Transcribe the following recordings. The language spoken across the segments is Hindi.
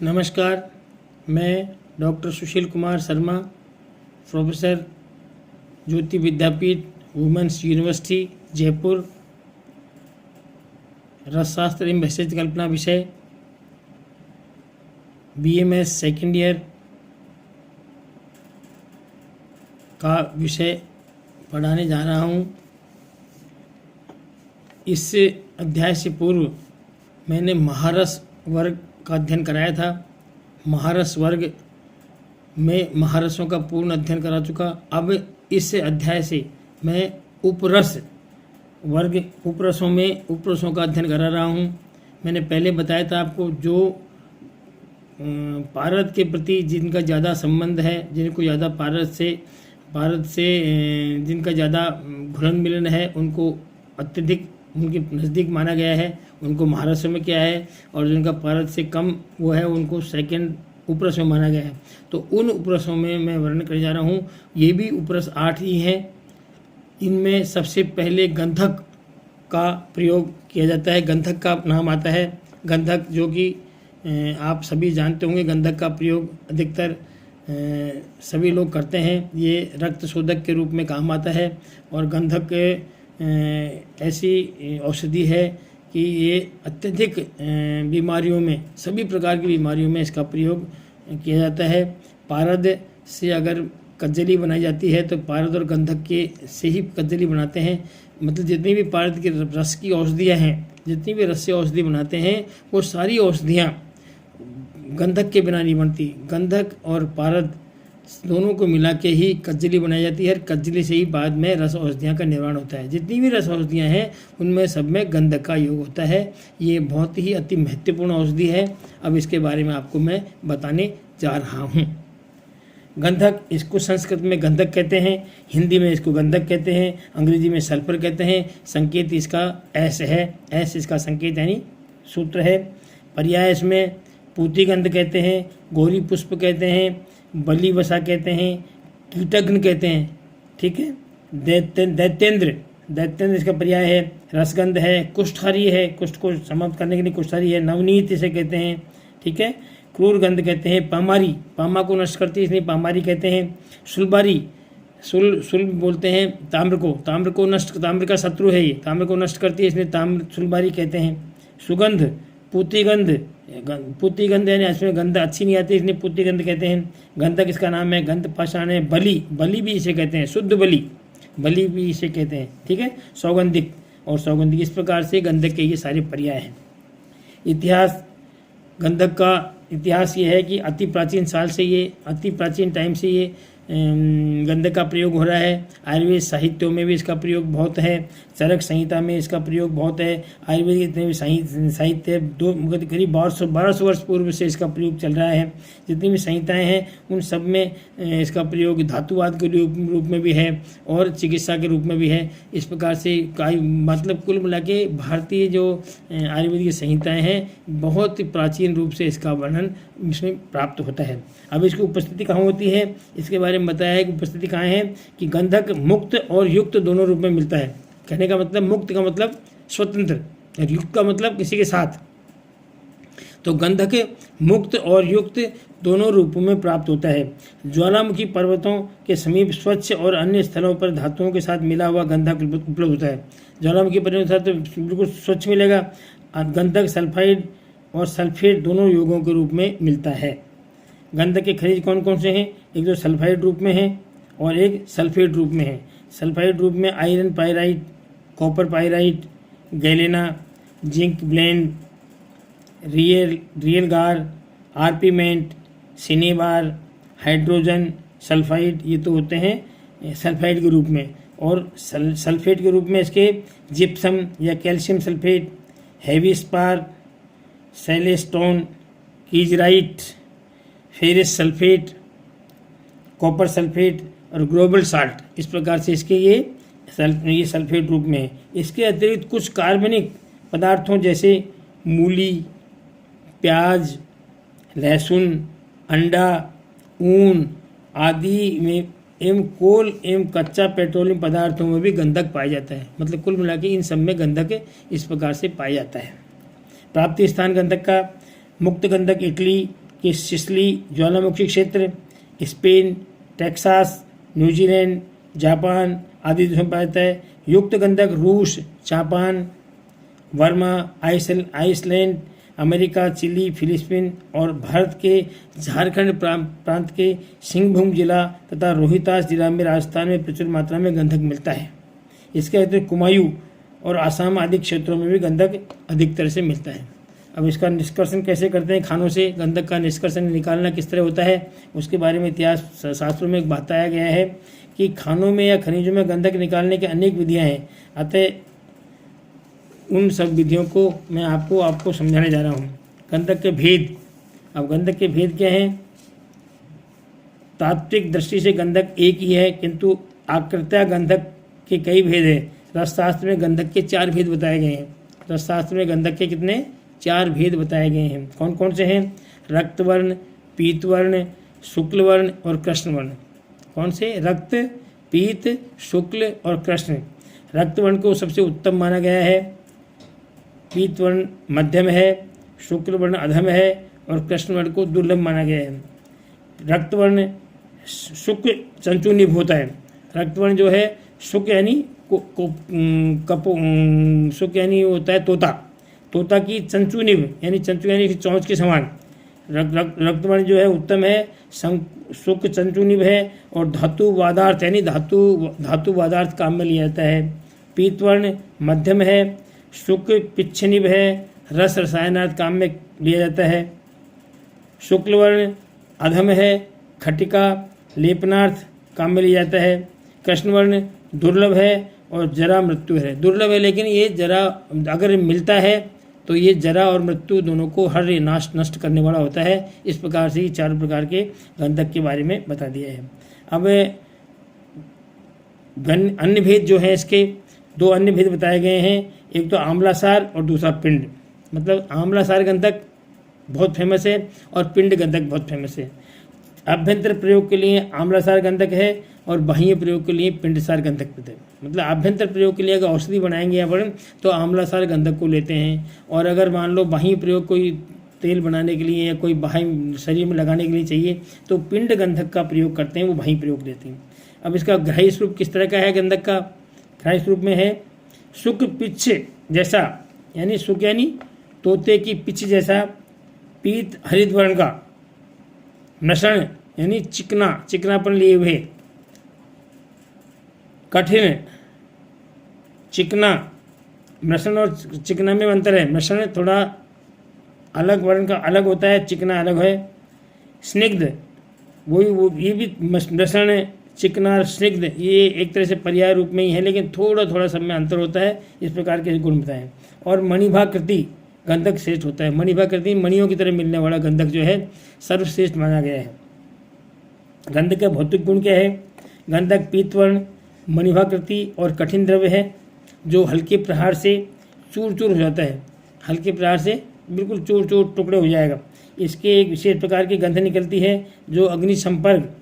नमस्कार, मैं डॉक्टर सुशील कुमार शर्मा, प्रोफेसर ज्योति विद्यापीठ वुमेंस यूनिवर्सिटी जयपुर, रसशास्त्र एवं भेषज कल्पना विषय BMS सेकेंड ईयर का विषय पढ़ाने जा रहा हूँ। इस अध्याय से पूर्व मैंने महारस वर्ग का अध्ययन कराया था। महारस वर्ग में महारसों का पूर्ण अध्ययन करा चुका। अब इस अध्याय से मैं उपरस वर्ग उपरसों का अध्ययन करा रहा हूँ। मैंने पहले बताया था आपको, जो पारद के प्रति जिनका ज़्यादा संबंध है, जिनको ज़्यादा पारद से जिनका ज़्यादा घुलन मिलन है, उनको अत्यधिक उनके नज़दीक माना गया है, उनको महारस में किया है, और जिनका पारद से कम वो है उनको सेकंड उपरस में माना गया है। तो उन उपरसों में मैं वर्णन करने जा रहा हूँ। ये भी उपरस 8 ही हैं। इनमें सबसे पहले गंधक का प्रयोग किया जाता है। गंधक का नाम आता है। गंधक, जो कि आप सभी जानते होंगे, गंधक का प्रयोग अधिकतर सभी लोग करते हैं। ये रक्त शोधक के रूप में काम आता है, और गंधक ऐसी औषधि है कि ये अत्यधिक बीमारियों में, सभी प्रकार की बीमारियों में इसका प्रयोग किया जाता है। पारद से अगर कज्जली बनाई जाती है तो पारद और गंधक के से ही कज्जली बनाते हैं। मतलब जितनी भी पारद के रस की औषधियाँ हैं, जितनी भी रस से औषधि बनाते हैं, वो सारी औषधियाँ गंधक के बिना नहीं बनती। गंधक और पारद दोनों को मिला के ही कज्जली बनाई जाती है। कज्जली से ही बाद में रस औषधियाँ का निर्माण होता है। जितनी भी रस औषधियाँ हैं उनमें सब में गंधक का योग होता है। ये बहुत ही अति महत्वपूर्ण औषधि है। अब इसके बारे में आपको मैं बताने जा रहा हूँ। गंधक, इसको संस्कृत में गंधक कहते हैं, हिंदी में इसको गंधक कहते हैं, अंग्रेजी में सल्फर कहते हैं। संकेत इसका एस है। एस इसका संकेत यानी सूत्र है। पर्याय इसमें पूतिगंध कहते हैं, गौरी पुष्प कहते हैं, बलि वसा कहते हैं, कीटग्न कहते हैं। ठीक है। दैत्येंद्र इसका पर्याय है। रसगंध है। कुष्ठहारी है, कुष्ठ को समाप्त करने के लिए कुष्ठहारी है। नवनीत इसे कहते हैं। ठीक है। क्रूर गंध कहते हैं। पामारी, पामा को नष्ट करती है इसलिए पामारी कहते हैं। सुलबारी, सुल बोलते हैं ताम्र को नष्ट, ताम्र का शत्रु है ये, ताम्र को नष्ट करती है इसलिए ताम्र सुलबारी कहते हैं। सुगंध, पूतिगंध यानी इसमें गंध अच्छी नहीं आती इसलिए पूतिगंध कहते हैं। गंधक इसका नाम है। गंध पाषाण है। बलि भी इसे कहते हैं। शुद्ध बलि भी इसे कहते हैं। ठीक है। सौगंधिक और सौगंधिक, इस प्रकार से गंधक के ये सारे पर्याय हैं। इतिहास, गंधक का इतिहास ये है कि अति प्राचीन टाइम से ये गंधक का प्रयोग हो रहा है। आयुर्वेद साहित्यों में भी इसका प्रयोग बहुत है। चरक संहिता में इसका प्रयोग बहुत है। आयुर्वेद के जितने भी साहित्य करीब 1200 वर्ष पूर्व से इसका प्रयोग चल रहा है। जितनी भी संहिताएं हैं उन सब में इसका प्रयोग धातुवाद के रूप में भी है और चिकित्सा के रूप में भी है। इस प्रकार से मतलब कुल मिला के भारतीय जो आयुर्वेद की संहिताएँ हैं, बहुत प्राचीन रूप से इसका वर्णन इसमें प्राप्त होता है। अब इसकी उपस्थिति कहाँ होती है, इसके बारे में बताया है कि उपस्थिति कहाँ है कि गंधक मुक्त और युक्त दोनों रूप में मिलता है। कहने का मतलब, मुक्त का मतलब स्वतंत्र, युक्त का मतलब किसी के साथ। तो गंधक मुक्त और युक्त दोनों रूपों में प्राप्त होता है। ज्वालामुखी पर्वतों के समीप स्वच्छ और अन्य स्थलों पर धातुओं के साथ मिला हुआ गंधक उपलब्ध होता है। ज्वालामुखी पर्वतों के साथ बिल्कुल स्वच्छ मिलेगा। गंधक सल्फाइड और सल्फेट दोनों योगों के रूप में मिलता है। गंधक के खनिज कौन कौन से हैं? एक तो सल्फाइड रूप में है और एक सल्फेट रूप में है। सल्फाइड रूप में iron pyrite, copper pyrite, galena, zinc blende, real गार, आर्पीमेंट, सिनेबार, हाइड्रोजन सल्फाइड, ये तो होते हैं सल्फाइड के रूप में। और सल्फेट के रूप में इसके जिप्सम या calcium sulphate, heavy spar, celestine, kieserite, ferrous sulphate, copper sulphate और ग्लोबल साल्ट, इस प्रकार से इसके ये सल्फेट रूप में है। इसके अतिरिक्त कुछ कार्बनिक पदार्थों जैसे मूली, प्याज, लहसुन, अंडा, ऊन आदि में एवं कोल एवं कच्चा पेट्रोलियम पदार्थों में भी गंधक पाया जाता है। मतलब कुल मिला के इन सब में गंधक इस प्रकार से पाया जाता है। प्राप्ति स्थान गंधक का मुक्त गंधक इटली, कि सिसिली ज्वालामुखी क्षेत्र, स्पेन, टेक्सास, न्यूजीलैंड, जापान आदि देशों में पाया जाता है। युक्त गंधक रूस, Japan, Burma, Iceland, America, Chile, Philippine और भारत के झारखंड प्रांत के सिंहभूम जिला तथा रोहितास जिला में राजस्थान में प्रचुर मात्रा में गंधक मिलता है। इसके अतिरिक्त कुमायूं और आसाम आदि क्षेत्रों में भी गंधक अधिकतर से मिलता है। अब इसका निष्कर्षण कैसे करते हैं खानों से, गंधक का निष्कर्षण निकालना किस तरह होता है, उसके बारे में इतिहास शास्त्रों में बताया गया है कि खानों में या खनिजों में गंधक निकालने की अनेक विधियां हैं। अतः उन सब विधियों को मैं आपको समझाने जा रहा हूँ। गंधक के भेद। अब गंधक के भेद क्या हैं? तात्विक दृष्टि से गंधक एक ही है, किंतु आकृत्या गंधक के कई भेद हैं। रसशास्त्र में गंधक के 4 भेद बताए गए हैं। रसशास्त्र में गंधक के कितने? 4 भेद बताए गए हैं। कौन कौन से हैं? रक्तवर्ण, पीतवर्ण, शुक्लवर्ण और कृष्णवर्ण। कौन से? रक्त, पीत, शुक्ल और कृष्ण। रक्तवर्ण को सबसे उत्तम माना गया है, पीतवर्ण मध्यम है, शुक्लवर्ण अधम है और कृष्णवर्ण को दुर्लभ माना गया है। रक्तवर्ण शुक्ल चंचुनिभ होता है। रक्तवर्ण जो है शुक्ल यानी शुक्ल यानी होता है तोता की चंचुनिभ यानी चंचु यानी चोंच के समान। रक्तवर्ण जो है उत्तम है, शुक्ल चंचुनिभ है और धातु वादार्थ यानी धातु वादार्थ काम में लिया जाता है। पीतवर्ण मध्यम है, शुक्ल पिच्छनिभ है, रस रसायनार्थ काम में लिया जाता है। शुक्लवर्ण अधम है, खटिका लेपनार्थ काम में लिया जाता है। कृष्णवर्ण दुर्लभ है और जरा मृत्यु है। दुर्लभ है लेकिन ये जरा अगर मिलता है तो ये जरा और मृत्यु दोनों को हर नष्ट करने वाला होता है। इस प्रकार से ये 4 प्रकार के गंधक के बारे में बता दिया है। अब अन्य भेद जो है, इसके 2 अन्य भेद बताए गए हैं। एक तो आम्लासार और दूसरा पिंड। मतलब आम्लासार गंधक बहुत फेमस है और पिंड गंधक बहुत फेमस है। आभ्यंतर प्रयोग के लिए आम्लासार गंधक है और बाह्य प्रयोग के लिए पिंडसार गंधक है। मतलब आभ्यंतर प्रयोग के लिए अगर औषधि बनाएंगे या पर तो आम्लासार गंधक को लेते हैं, और अगर मान लो बाह्य प्रयोग कोई तेल बनाने के लिए या कोई बाह्य शरीर में लगाने के लिए चाहिए तो पिंड गंधक का प्रयोग करते हैं, वो बाह्य प्रयोग लेते हैं। अब इसका ग्राह्य स्वरूप किस तरह का है? गंधक का ग्राह्य स्वरूप में है शुक्ल पिच्छ जैसा, यानी शुक्ल यानी तोते की पिच्छ जैसा, पीत हरित वर्ण का, नषण यानी चिकनापन लिए हुए, कठिन चिकना। नषण और चिकना में अंतर है। नषण थोड़ा अलग वर्ण का अलग होता है, चिकना अलग है। स्निग्ध वो ये भी नषण चिकना और स्निग्ध ये एक तरह से पर्याय रूप में ही है, लेकिन थोड़ा सब में अंतर होता है। इस प्रकार के गुण बताएं। और मणिभाकृति गंधक श्रेष्ठ होता है। मणिभाकृति मणियों की तरह मिलने वाला गंधक जो है सर्वश्रेष्ठ माना गया है। गंधक का भौतिक गुण क्या है? गंधक पीतवर्ण, मणिभाकृति और कठिन द्रव्य है जो हल्के प्रहार से चूर हो जाता है। हल्के प्रहार से बिल्कुल चूर टुकड़े हो जाएगा। इसके एक विशेष प्रकार की गंध निकलती है जो अग्नि संपर्क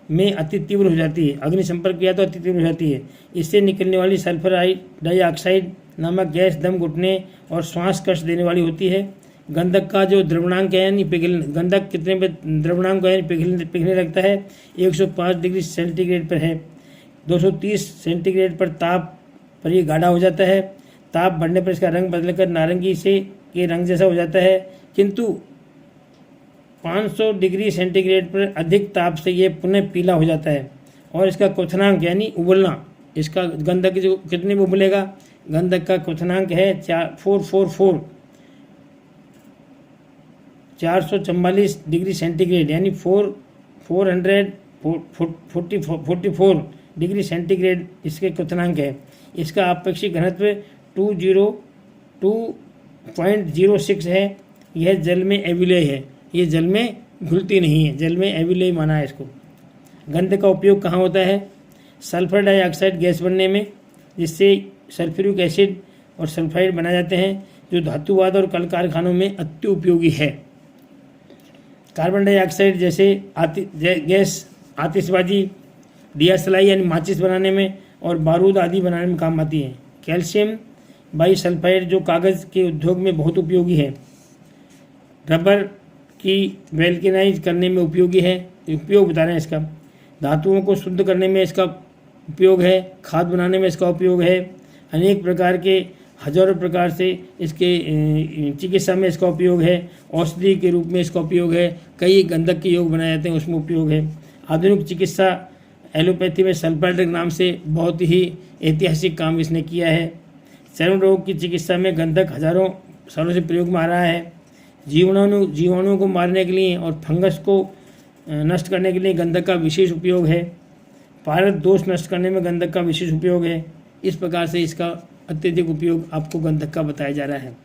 में अति तीव्र हो जाती है। अग्नि संपर्क किया तो अति तीव्र हो जाती है। इससे निकलने वाली सल्फर डाइऑक्साइड नामक गैस दम घुटने और श्वास कष्ट देने वाली होती है। गंधक का जो द्रवणांक है यानी गंधक कितने पे द्रवणांक यानी पिघलने लगता है 105 डिग्री सेंटीग्रेड पर है। 230 सेंटीग्रेड पर ताप पर ये गाढ़ा हो जाता है। ताप बढ़ने पर इसका रंग बदलकर नारंगी से के रंग जैसा हो जाता है, किंतु 500 डिग्री सेंटीग्रेड पर अधिक ताप से ये पुनः पीला हो जाता है। और इसका क्वथनांक यानी उबलना, इसका गंधक जो कितने में उबलेगा? गंधक का क्वथनांक है 444 डिग्री सेंटीग्रेड यानी 444 डिग्री सेंटीग्रेड इसके क्वथनांक है। इसका आपेक्षिक घनत्व 202.06 है। यह जल में अविलेय है। ये जल में घुलती नहीं है, जल में अविलेय माना है इसको। गंध का उपयोग कहाँ होता है? सल्फर डाइऑक्साइड गैस बनने में, जिससे सल्फ्यूरिक एसिड और सल्फाइड बनाए जाते हैं, जो धातुवाद और कल कारखानों में अति उपयोगी है। कार्बन डाइऑक्साइड जैसे गैस आतिशबाजी, दियासलाई यानी माचिस बनाने में और बारूद आदि बनाने में काम आती है। कैल्शियम बाइसल्फाइड जो कागज़ के उद्योग में बहुत उपयोगी है। रबर कि वेल्केनाइज करने में उपयोगी है, उपयोग बता रहे हैं इसका। धातुओं को शुद्ध करने में इसका उपयोग है, खाद बनाने में इसका उपयोग है, अनेक प्रकार के हजारों प्रकार से इसके चिकित्सा में इसका उपयोग है, औषधि के रूप में इसका उपयोग है, कई गंधक के योग बनाए जाते हैं उसमें उपयोग है। आधुनिक चिकित्सा एलोपैथी में सल्फाइड्रिक नाम से बहुत ही ऐतिहासिक काम इसने किया है। चर्म रोग की चिकित्सा में गंधक हजारों सालों से प्रयोग में आ रहा है। जीवाणुओं को मारने के लिए और फंगस को नष्ट करने के लिए गंधक का विशेष उपयोग है। पारद दोष नष्ट करने में गंधक का विशेष उपयोग है। इस प्रकार से इसका अत्यधिक उपयोग आपको गंधक का बताया जा रहा है।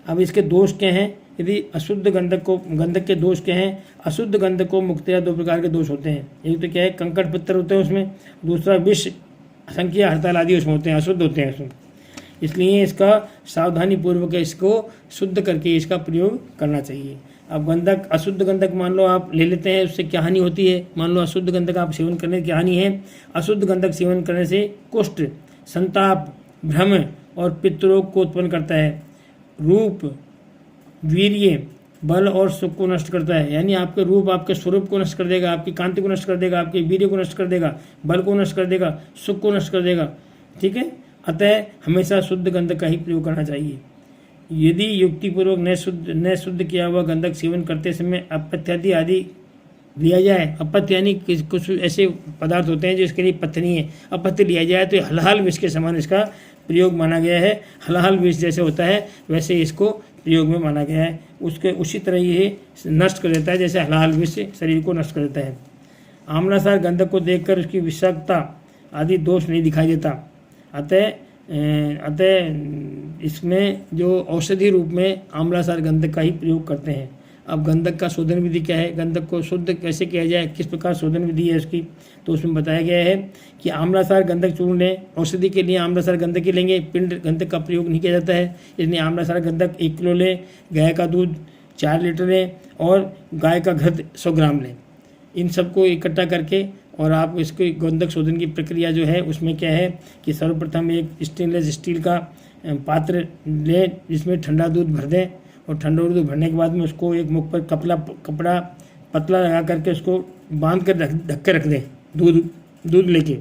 अब इसके दोष क्या हैं? यदि अशुद्ध गंधक के दोष क्या हैं? अशुद्ध गंधक को मुख्यतः दो प्रकार के दोष होते हैं। एक तो क्या है, कंकड़ पत्थर होते हैं उसमें, दूसरा विष संख्या हड़ताल आदि उसमें होते हैं, अशुद्ध होते हैं उसमें। इसलिए इसका सावधानी पूर्वक इसको शुद्ध करके इसका प्रयोग करना चाहिए। अब गंधक, अशुद्ध गंधक मान लो आप ले लेते हैं, उससे क्या हानि होती है? मान लो अशुद्ध गंधक आप सेवन करने की क्या हानि है? अशुद्ध गंधक सेवन करने से कुष्ठ, संताप, भ्रम और पित्त रोग को उत्पन्न करता है। रूप, वीर्य, बल और सुख को नष्ट करता है। यानी आपके रूप, आपके स्वरूप को नष्ट कर देगा, आपकी कांति को नष्ट कर देगा, आपके वीर्य को नष्ट कर देगा, बल को नष्ट कर देगा, सुख को नष्ट कर देगा। ठीक है, अतः हमेशा शुद्ध गंधक का ही प्रयोग करना चाहिए। यदि युक्तिपूर्वक न शुद्ध किया हुआ गंधक सेवन करते समय अपथ्य आदि लिया जाए, अपथ्य यानी कुछ ऐसे पदार्थ होते हैं जो इसके लिए पथ्य नहीं है, अपथ्य लिया जाए तो हलाहल विष के समान इसका प्रयोग माना गया है। हलाहल विष जैसे होता है वैसे इसको प्रयोग में माना गया है। उसके उसी तरह ये नष्ट कर देता है जैसे हलाहल विष शरीर को नष्ट कर देता है। आम्लासार गंधक को देखकर उसकी विषाक्तता आदि दोष नहीं दिखाई देता। अतः इसमें जो औषधि रूप में आम्लासार गंधक का ही प्रयोग करते हैं। अब गंधक का शोधन विधि क्या है? गंधक को शुद्ध कैसे किया जाए, किस प्रकार शोधन विधि है उसकी, तो उसमें बताया गया है कि आम्लासार गंधक चूर्ण लें। औषधि के लिए आम्लासार गंधक ही लेंगे, पिंड गंधक का प्रयोग नहीं किया जाता है। इसलिए आम्लासार गंधक 1 किलो लें, गाय का दूध 4 लीटर लें और गाय का घृत 100 ग्राम लें। इन सबको इकट्ठा करके और आप इसको गंधक शोधन की प्रक्रिया जो है उसमें क्या है कि सर्वप्रथम एक स्टेनलेस स्टील का पात्र लें जिसमें ठंडा दूध भर दें और ठंडा दूध भरने के बाद में उसको एक मुख पर कपड़ा पतला लगा करके उसको बांध कर ढक के रख दें। दूध लेके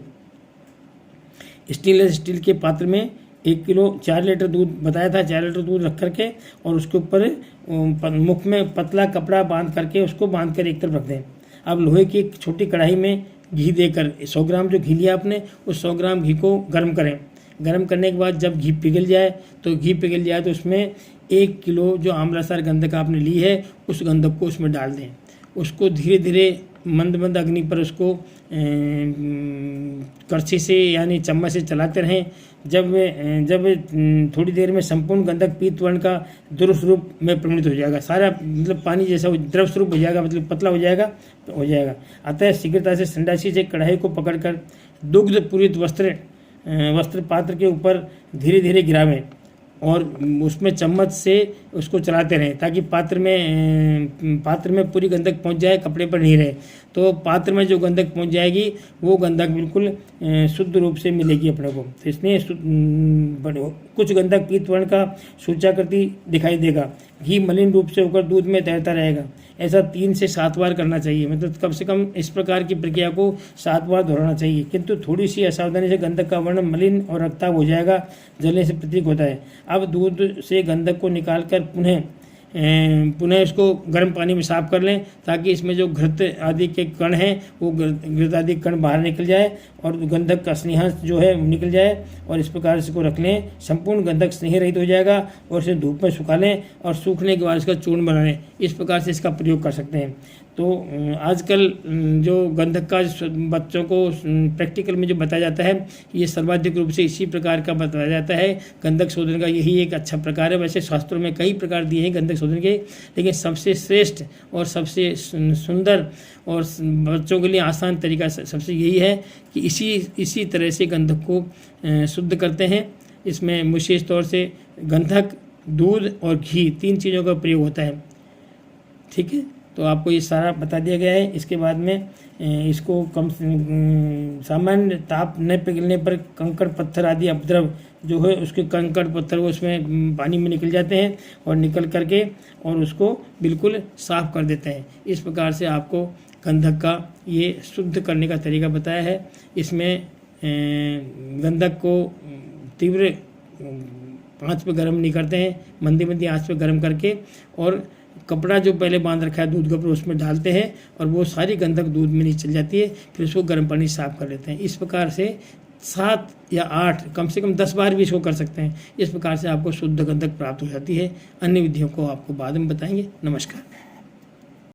स्टेनलेस स्टील के पात्र में 1 किलो 4 लीटर दूध बताया था, 4 लीटर दूध रख करके और उसके ऊपर मुख में पतला कपड़ा बांध करके उसको बांध कर एक तरफ रख दें। अब लोहे की एक छोटी कढ़ाई में घी देकर 100 ग्राम जो घी लिया आपने उस 100 ग्राम घी को गर्म करें। गर्म करने के बाद जब घी पिघल जाए तो उसमें 1 किलो जो आम्लासार गंधक आपने ली है उस गंधक को उसमें डाल दें। उसको धीरे धीरे मंद अग्नि पर उसको करछी से यानी चम्मच से चलाते रहें। जब थोड़ी देर में संपूर्ण गंधक पीत वर्ण का द्रव स्वरूप में परिणित हो जाएगा, सारा मतलब पानी जैसा द्रव स्वरूप हो जाएगा, मतलब पतला हो जाएगा। अतः शीघ्रता से संडासी से कढ़ाई को पकड़कर दुग्ध पूरित वस्त्र पात्र के ऊपर धीरे धीरे गिरावें और उसमें चम्मच से उसको चलाते रहें ताकि पात्र में पूरी गंधक पहुंच जाए, कपड़े पर नहीं रहे। तो पात्र में जो गंधक पहुंच जाएगी वो गंधक बिल्कुल शुद्ध रूप से मिलेगी अपने को। तो इसलिए कुछ गंधक पीत वर्ण का सूचाकृति दिखाई देगा। घी मलिन रूप से होकर दूध में तैरता रहेगा। ऐसा 3 से 7 बार करना चाहिए, मतलब कम से कम इस प्रकार की प्रक्रिया को 7 बार दोहराना चाहिए। किंतु थोड़ी सी असावधानी से गंधक का वर्ण मलिन और रक्ताभ हो जाएगा, जलने से प्रतीक होता है। अब दूध से गंधक को निकालकर पुनः इसको गर्म पानी में साफ कर लें ताकि इसमें जो घृत आदि के कण हैं वो घृत आदि कण बाहर निकल जाए और गंधक का स्नेहांश जो है निकल जाए और इस प्रकार से इसको रख लें। संपूर्ण गंधक स्नेह रहित हो जाएगा और इसे धूप में सुखा लें और सूखने के बाद इसका चूर्ण बना लें। इस प्रकार से इसका प्रयोग कर सकते हैं। तो आजकल जो गंधक का बच्चों को प्रैक्टिकल में जो बताया जाता है ये सर्वाधिक रूप से इसी प्रकार का बताया जाता है। गंधक शोधन का यही एक अच्छा प्रकार है। वैसे शास्त्रों में कई प्रकार दिए हैं गंधक शोधन के, लेकिन सबसे श्रेष्ठ और सबसे सुंदर और बच्चों के लिए आसान तरीका सबसे यही है कि इसी तरह से गंधक को शुद्ध करते हैं। इसमें विशेष तौर से गंधक, दूध और घी 3 चीज़ों का प्रयोग होता है। ठीक है, तो आपको ये सारा बता दिया गया है। इसके बाद में इसको सामान्य ताप न पिघलने पर कंकड़ पत्थर आदि अपद्रव जो है उसके कंकड़ पत्थर वो उसमें पानी में निकल जाते हैं और निकल करके और उसको बिल्कुल साफ कर देते हैं। इस प्रकार से आपको गंधक का ये शुद्ध करने का तरीका बताया है। इसमें गंधक को तीव्र आंच पे गर्म नहीं करते हैं, मंदी मंदी आंच पे गर्म करके और कपड़ा जो पहले बांध रखा है दूध कपड़ा उसमें डालते हैं और वो सारी गंधक दूध में नीचे चल जाती है। फिर उसको गर्म पानी से साफ कर लेते हैं। इस प्रकार से 7 या 8 कम से कम 10 बार भी इसको कर सकते हैं। इस प्रकार से आपको शुद्ध गंधक प्राप्त हो जाती है। अन्य विधियों को आपको बाद में बताएंगे। नमस्कार।